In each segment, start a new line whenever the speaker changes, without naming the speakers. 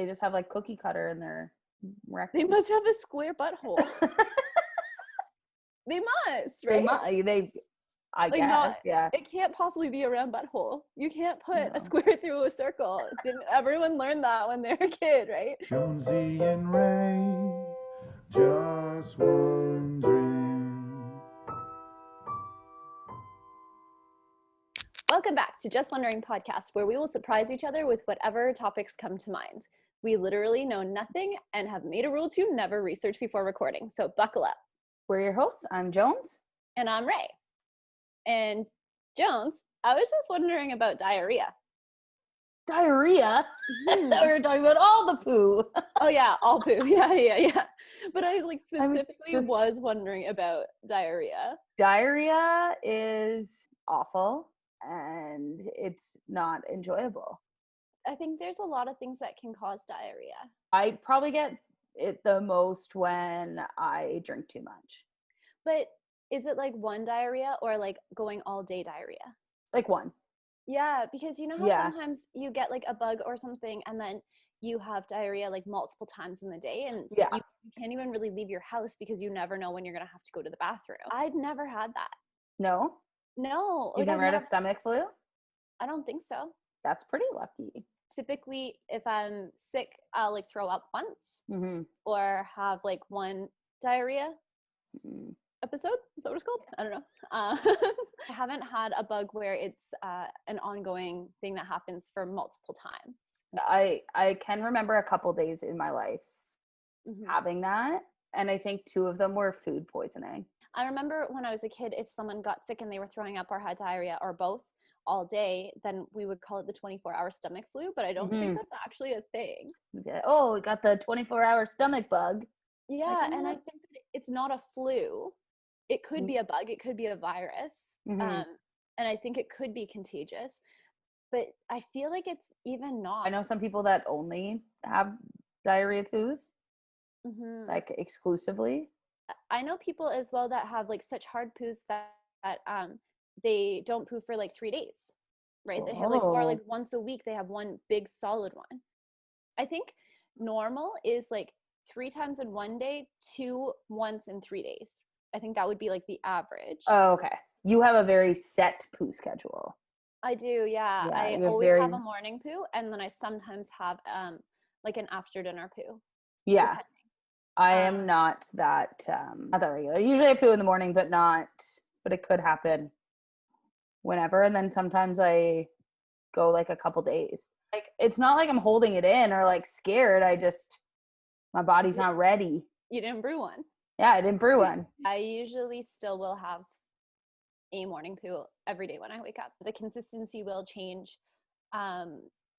They just have like cookie cutter in their
They
rectum.
must have a square butthole. They must,
They
right?
might. I
Like,
guess.
not,
Yeah.
it can't possibly be a round butthole. You can't put a
No.
square through a circle. Didn't everyone learn that when they were a kid, right?
Jonesy and Ray, just wondering.
Welcome back to Just Wondering podcast, where we will surprise each other with whatever topics come to mind. We literally know nothing and have made a rule to never research before recording, so buckle up.
We're your hosts. I'm Jones.
And I'm Ray. And Jones, I was just wondering about diarrhea.
Diarrhea? We were talking about all the poo.
Oh yeah, all poo. Yeah. But I specifically
just-
was wondering about diarrhea.
Diarrhea is awful and it's not enjoyable.
I think there's a lot of things that can cause diarrhea.
I probably get it the most when I drink too much.
But is it like one diarrhea or like going all day diarrhea?
Like one.
Yeah, because you know how
Yeah.
sometimes you get like a bug or something and then you have diarrhea like multiple times in the day and
Yeah.
you can't even really leave your house because you never know when you're going to have to go to the bathroom. I've never had that.
No?
No.
You've never had a stomach flu?
I don't think so.
That's pretty lucky.
Typically, if I'm sick, I'll like throw up once
Mm-hmm.
or have like one diarrhea
Mm-hmm.
episode. Is that what it's called? I don't know. I haven't had a bug where it's an ongoing thing that happens for multiple times.
I can remember a couple days in my life
Mm-hmm.
having that, and I think 2 of them were food poisoning.
I remember when I was a kid, if someone got sick and they were throwing up or had diarrhea or both all day, then we would call it the 24-hour stomach flu, but I don't think that's actually a thing.
Oh, we got the 24-hour stomach bug.
Yeah, and I think that it's not a flu. It could be a bug. It could be a virus.
Mhm.
And I think it could be contagious. But I feel like it's even not.
I know some people that only have diarrhea poos,
Mhm.
like exclusively.
I know people as well that have like such hard poos that they don't poo for like 3 days, right? They have like, or like once a week they have one big solid one. I think normal is like 3 times in one day, 2 once in 3 days. I think that would be like the average.
Oh, okay. You have a very set poo schedule.
I do, yeah.
Yeah,
I
you have
always have a morning poo, and then I sometimes have like an after dinner poo.
Yeah.
Depending.
I am not that regular. Usually I poo in the morning, but it could happen whenever. And then sometimes I go like a couple days. Like, it's not like I'm holding it in or like scared. My body's not ready.
You didn't brew one.
Yeah, I didn't brew one.
I usually still will have a morning poo every day when I wake up. The consistency will change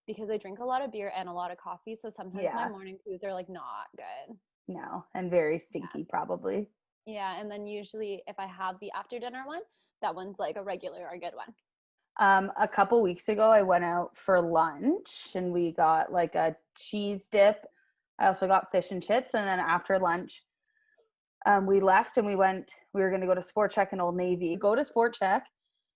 because I drink a lot of beer and a lot of coffee. So sometimes my morning poos are like not good.
No, and very stinky probably.
Yeah, and then usually if I have the after dinner one, that one's like a regular or good one.
A couple weeks ago, I went out for lunch and we got like a cheese dip. I also got fish and chips. And then after lunch, we left and we were going to go to Sport Check in Old Navy. Go to Sport Check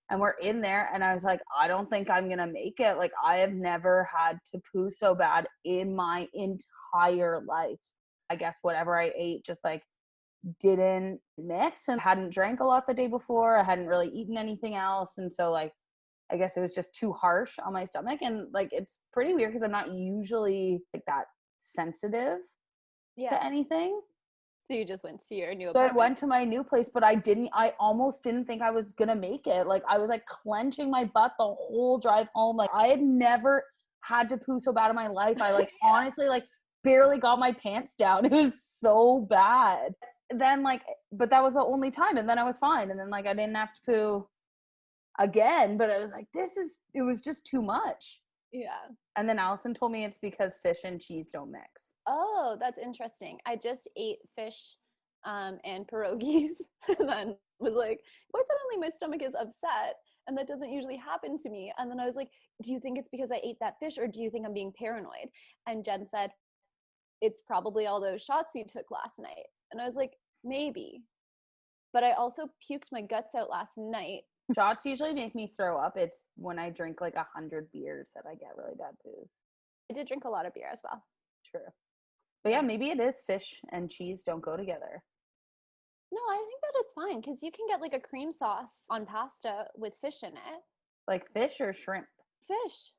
and we're in there. And I was like, I don't think I'm going to make it. Like, I have never had to poo so bad in my entire life. I guess whatever I ate just like didn't mix, and hadn't drank a lot the day before. I hadn't really eaten anything else. And so like, I guess it was just too harsh on my stomach. And like, it's pretty weird because I'm not usually like that sensitive to anything.
So you just went to your new
So
apartment.
I went to my new place, but I almost didn't think I was going to make it. Like, I was like clenching my butt the whole drive home. Like, I had never had to poo so bad in my life. I like honestly like barely got my pants down. It was so bad. Then like, but that was the only time. And then I was fine. And then like, I didn't have to poo again, but I was like, it was just too much.
Yeah.
And then Allison told me it's because fish and cheese don't mix.
Oh, that's interesting. I just ate fish and pierogies and then was like, why suddenly my stomach is upset? And that doesn't usually happen to me. And then I was like, do you think it's because I ate that fish or do you think I'm being paranoid? And Jen said, it's probably all those shots you took last night. And I was like, maybe. But I also puked my guts out last night.
Shots usually make me throw up. It's when I drink like 100 beers that I get really bad poos.
I did drink a lot of beer as well.
True. But yeah, maybe it is fish and cheese don't go together.
No, I think that it's fine because you can get like a cream sauce on pasta with fish in it.
Like fish or shrimp.
Fish.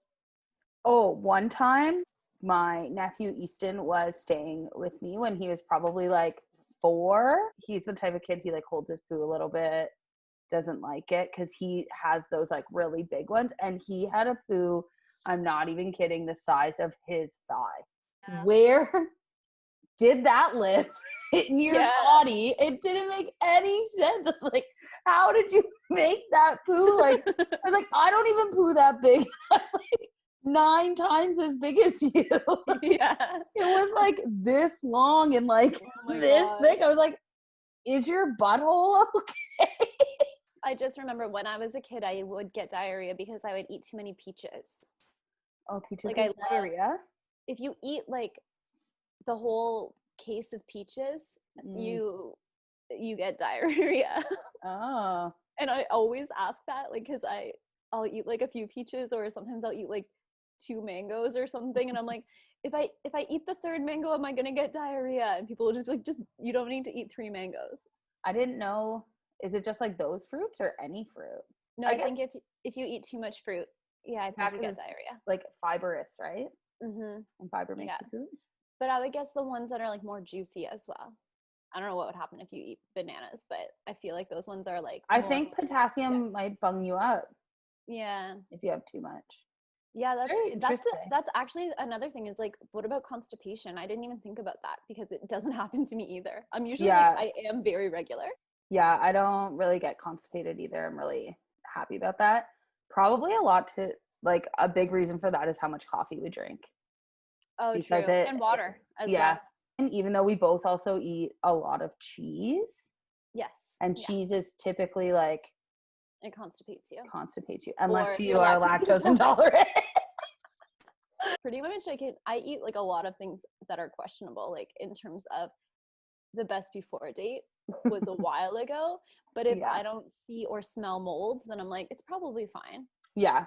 Oh, one time my nephew Easton was staying with me when he was probably like 4. He's the type of kid, he like holds his poo a little bit, doesn't like it because he has those like really big ones. And he had a poo, I'm not even kidding, the size of his thigh.
Yeah.
Where did that live in your
Yeah.
body? It didn't make any sense. I was like, how did you make that poo? Like, I was like, I don't even poo that big. I'm like 9 times as big as you.
Yeah.
It was like this long and like
Oh my
this
God.
thick. I was like, is your butthole okay?
I just remember when I was a kid, I would get diarrhea because I would eat too many peaches.
Oh, peaches
Like,
give
I love-
diarrhea.
If you eat like the whole case of peaches, you get diarrhea.
Oh.
And I always ask that, like, because I'll eat like a few peaches, or sometimes I'll eat like 2 mangoes or something, and I'm like, if I eat the 3rd mango, am I gonna get diarrhea? And people will just like, just you don't need to eat 3 mangoes.
I didn't know. Is it just like those fruits or any fruit?
No,
I
I think if you eat too much fruit, yeah, I think you get
because
diarrhea.
like fibrous, right?
Mm-hmm.
And fiber makes
Yeah.
you poop.
But I would guess the ones that are like more juicy as well. I don't know what would happen if you eat bananas, but I feel like those ones are like
I
more-
think potassium might bung you up
yeah.
if you have too much.
Yeah,
Very interesting.
that's actually another thing is like, what about constipation? I didn't even think about that because it doesn't happen to me either. I'm usually like, I am very regular.
Yeah, I don't really get constipated either. I'm really happy about that. Probably a lot to like a big reason for that is how much coffee we drink.
Oh,
Because
true. And water as
yeah.
well.
And even though we both also eat a lot of cheese,
Yes.
and
Yeah.
cheese is typically like
It constipates you.
constipates you unless
Or
you
you're
are
lactose
lactose intolerant.
Pretty much I eat like a lot of things that are questionable, like in terms of the best before date was a while ago, but if
Yeah.
I don't see or smell molds, then I'm like, it's probably fine.
Yeah,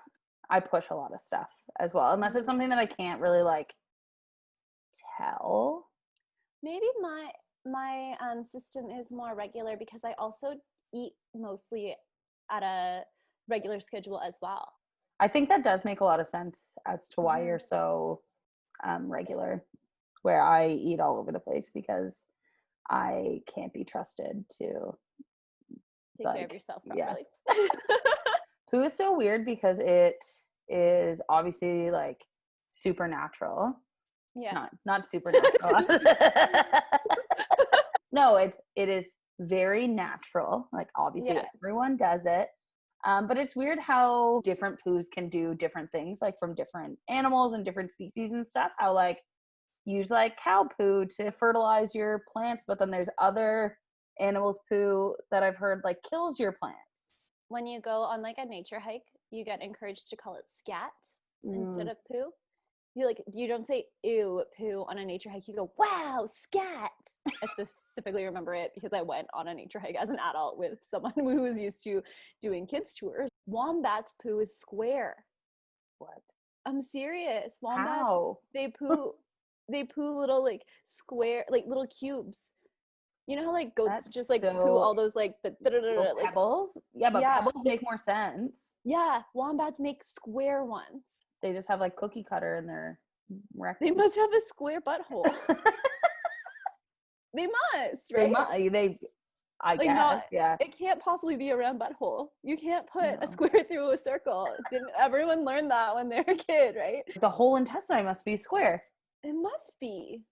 I push a lot of stuff as well, unless it's something that I can't really like tell.
Maybe my system is more regular because I also eat mostly at a regular schedule as well.
I think that does make a lot of sense as to why
Mhm.
you're so regular, where I eat all over the place because I can't be trusted to
Take care of
like,
yourself
yeah.
properly.
Poo is so weird because it is obviously like supernatural.
Yeah.
Not supernatural. No, it is very natural. Like obviously
Yeah.
everyone does it. But it's weird how different poos can do different things, like from different animals and different species and stuff. How like use like cow poo to fertilize your plants, but then there's other animals' poo that I've heard like kills your plants.
When you go on like a nature hike, you get encouraged to call it scat instead of poo. You don't say ew poo on a nature hike, you go wow scat. I specifically remember it because I went on a nature hike as an adult with someone who was used to doing kids tours. Wombats poo is square.
What?
I'm serious. Wombats,
How?
they poo little like square, like little cubes. You know how like goats
That's
just like
so
poo all those like the
little
like,
pebbles? Yeah, but
yeah.
pebbles make more sense.
yeah, wombats make square ones.
They just have like cookie cutter in their rectum.
They must have a square butthole. They must, right?
They might. I
Like,
guess.
not,
Yeah.
it can't possibly be a round butthole. You can't put
No.
a square through a circle. Didn't everyone learn that when they're a kid, right?
The whole intestine must be square.
It must be.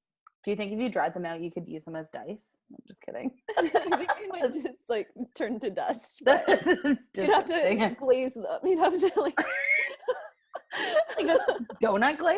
Do you think if you dried them out, you could use them as dice? I'm just kidding.
I think they might just like turn to dust. But you'd have to
Disgusting.
glaze them. You'd have to like
Like a donut glaze.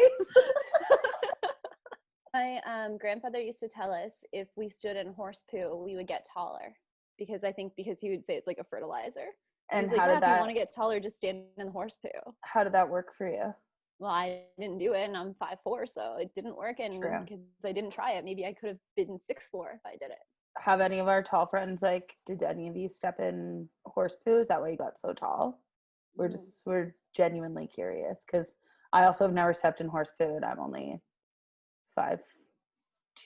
My grandfather used to tell us if we stood in horse poo, we would get taller. Because he would say it's like a fertilizer.
And
He's like,
how
yeah,
did
if you
that?
want to get taller, just stand in the horse poo.
How did that work for you?
Well, I didn't do it, and I'm 5'4", so it didn't work. And
True.
because I didn't try it, maybe I could have been 6'4" if I did it.
Have any of our tall friends like? Did any of you step in horse poo? Is that why you got so tall? We're genuinely curious because I also have never stepped in horse poo, and I'm only 5,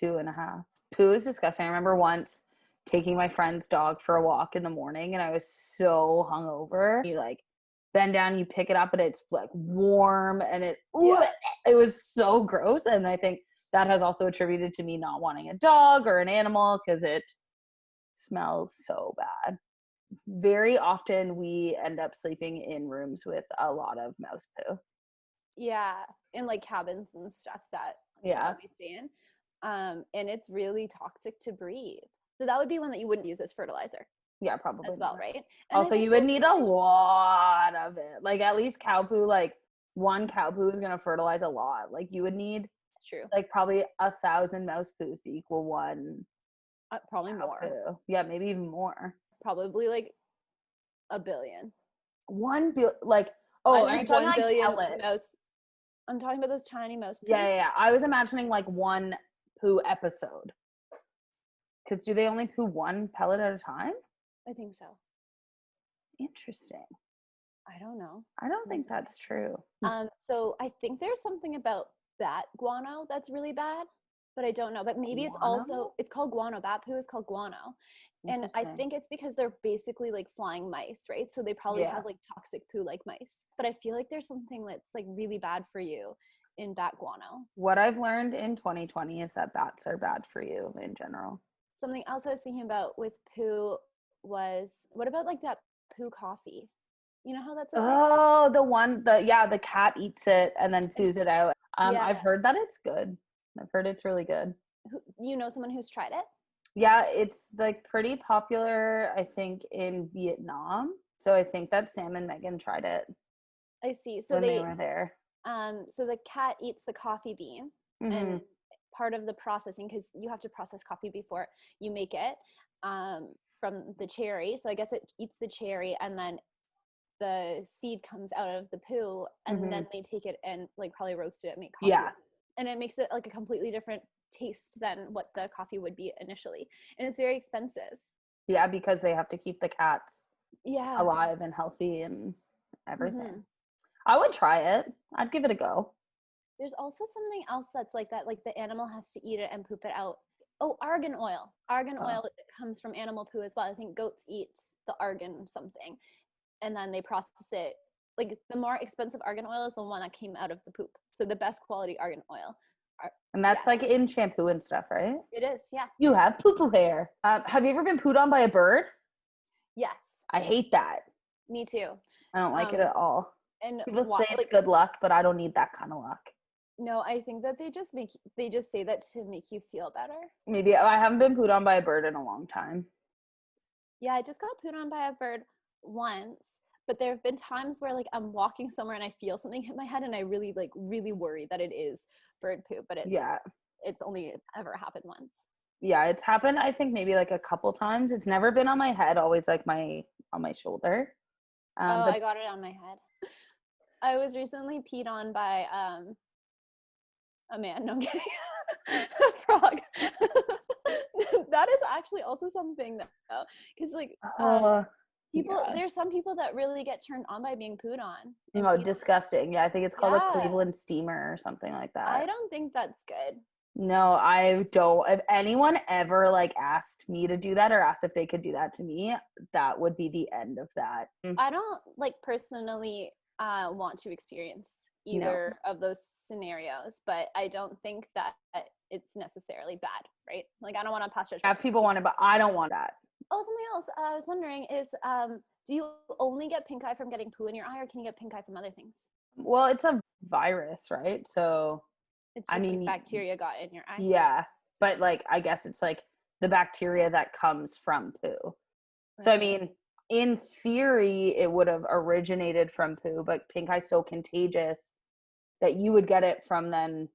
2.5. Poo is disgusting. I remember once taking my friend's dog for a walk in the morning and I was so hungover. You like bend down, you pick it up and it's like warm and it was so gross. And I think that has also attributed to me not wanting a dog or an animal because it smells so bad. Very often we end up sleeping in rooms with a lot of mouse poo.
Yeah, in like cabins and stuff that we stay in. And it's really toxic to breathe. So that would be one that you wouldn't use as fertilizer.
Yeah, probably
as well,
not.
right? And
also, you would need a lot of it. Like at least cow poo, like one cow poo is gonna fertilize a lot. Like you would need
it's true.
like probably 1,000 mouse poos to equal one.
Probably more.
Poo. Yeah, maybe even more.
Probably like 1 billion.
1 billion, like I'm talking
1 billion
pellets.
mouse. I'm talking about those tiny mouse poos.
Yeah. I was imagining like one poo episode. Because do they only poo one pellet at a time?
I think so.
Interesting.
I don't know.
I don't think that's true.
So I think there's something about bat guano that's really bad, but I don't know. But maybe it's called guano. Bat poo is called guano. And I think it's because they're basically like flying mice, right? So they probably have like toxic poo like mice. But I feel like there's something that's like really bad for you in bat guano.
What I've learned in 2020 is that bats are bad for you in general.
Something else I was thinking about with poo was, what about like that poo coffee? You know how that's
the cat eats it and then poos it out. I've heard that it's good. I've heard it's really good.
You know someone who's tried it?
Yeah, it's like pretty popular, I think, in Vietnam. So I think that Sam and Megan tried it.
I see. So
when they were there.
So the cat eats the coffee bean, and part of the processing, because you have to process coffee before you make it, from the cherry. So I guess it eats the cherry, and then the seed comes out of the poo, and then they take it and like probably roast it and make coffee.
Yeah.
And it makes it like a completely different taste than what the coffee would be initially. And it's very expensive.
Yeah, because they have to keep the cats
yeah
alive and healthy and everything. I would try it. I'd give it a go.
There's also something else that's like that, like the animal has to eat it and poop it out. Oh, argan oil. Argan oil comes from animal poo as well. I think goats eat the argan something, and then they process it. Like the more expensive argan oil is the one that came out of the poop. So the best quality argan oil.
And that's like in shampoo and stuff, right?
It is, yeah.
You have poo-poo hair. Have you ever been pooed on by a bird?
Yes.
I hate that.
Me too.
I don't like it at all.
And
people say it's good luck, but I don't need that kind of luck.
No, I think that they just say that to make you feel better.
Maybe. I haven't been pooed on by a bird in a long time.
Yeah, I just got pooed on by a bird once, but there have been times where like I'm walking somewhere and I feel something hit my head and I really worry that it is bird poop, but it's only ever happened once. Yeah,
it's happened I think maybe like a couple times. It's never been on my head, always like on my shoulder.
I got it on my head. I was recently peed on by a man. No, I'm kidding. A frog. That is actually also something that, because like there's some people that really get turned on by being pooed on.
Oh, disgusting. Yeah, I think it's called a Cleveland steamer or something like that.
I don't think that's good.
No, I don't. If anyone ever like asked me to do that or asked if they could do that to me, that would be the end of that.
I don't like personally want to experience either of those scenarios, but I don't think that it's necessarily bad, right? Like I don't want to pass judgment.
Yeah, people want it, but I don't want that.
Oh, something else I was wondering is, do you only get pink eye from getting poo in your eye, or can you get pink eye from other things?
Well, it's a virus, right? So
it's just like bacteria got in your eye.
Yeah, but like I guess it's like the bacteria that comes from poo. Right. So I mean, in theory, it would have originated from poo, but pink eye's so contagious that you would get it from then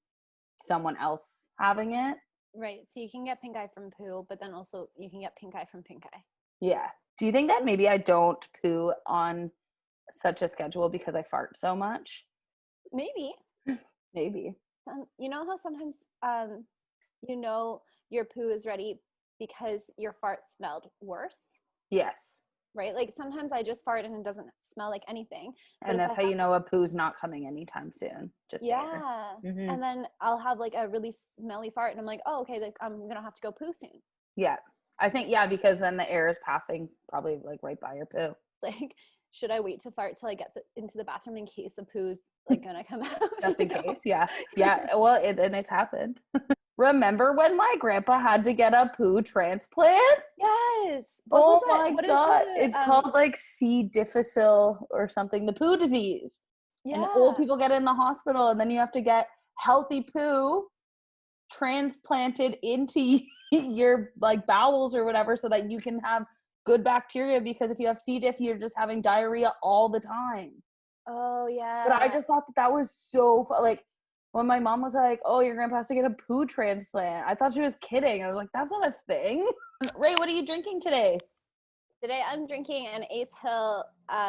someone else having it.
Right. So you can get pink eye from poo, but then also you can get pink eye from pink eye.
Yeah. Do you think that maybe I don't poo on such a schedule because I fart so much?
Maybe.
Maybe.
You know how sometimes your poo is ready because your fart smelled worse?
Yes.
right? Like sometimes I just fart and it doesn't smell like anything. But
And
if
that's
I
how
have,
you know a poo's not coming anytime soon. Just air.
yeah.
Mhm.
And then I'll have like a really smelly fart and I'm like, oh, okay, like I'm gonna have to go poo soon.
Yeah. I think, yeah, because then the air is passing probably like right by your poo.
Like, should I wait to fart till I get into the bathroom in case a poo's like gonna come out?
Just in
you know?
case. Yeah. Yeah. Well, and it's happened. Remember when my grandpa had to get a poo transplant?
Yes.
Oh
Was it?
my
What is
God.
the
It's called like C. difficile or something, the poo disease. And old
yeah.
people get in the hospital and then you have to get healthy poo transplanted into your like bowels or whatever so that you can have good bacteria, because if you have C. diff, you're just having diarrhea all the time.
Oh yeah.
But I just thought that was so like when my mom was like, oh, your grandpa has to get a poo transplant, I thought she was kidding. I was like, that's not a thing. Ray, what are you drinking today?
Today I'm drinking an Ace Hill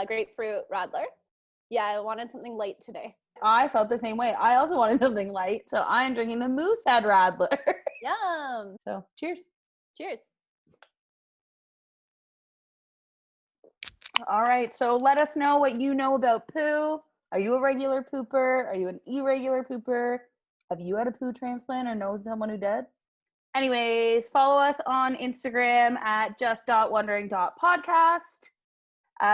grapefruit Radler. Yeah, I wanted something light today.
I felt the same way. I also wanted something light, so I'm drinking the Moosehead Radler.
Yum.
So cheers.
Cheers.
All right, so let us know what you know about poo. Are you a regular pooper? Are you an irregular pooper? Have you had a poo transplant or know someone who did? Anyways, follow us on Instagram at just.wondering.podcast.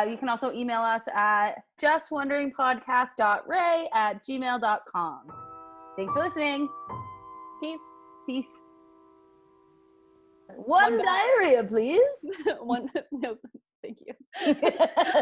You can also email us at justwonderingpodcast.ray@gmail.com. Thanks for listening.
Peace.
Peace. One diarrhea, please.
One. No, thank you.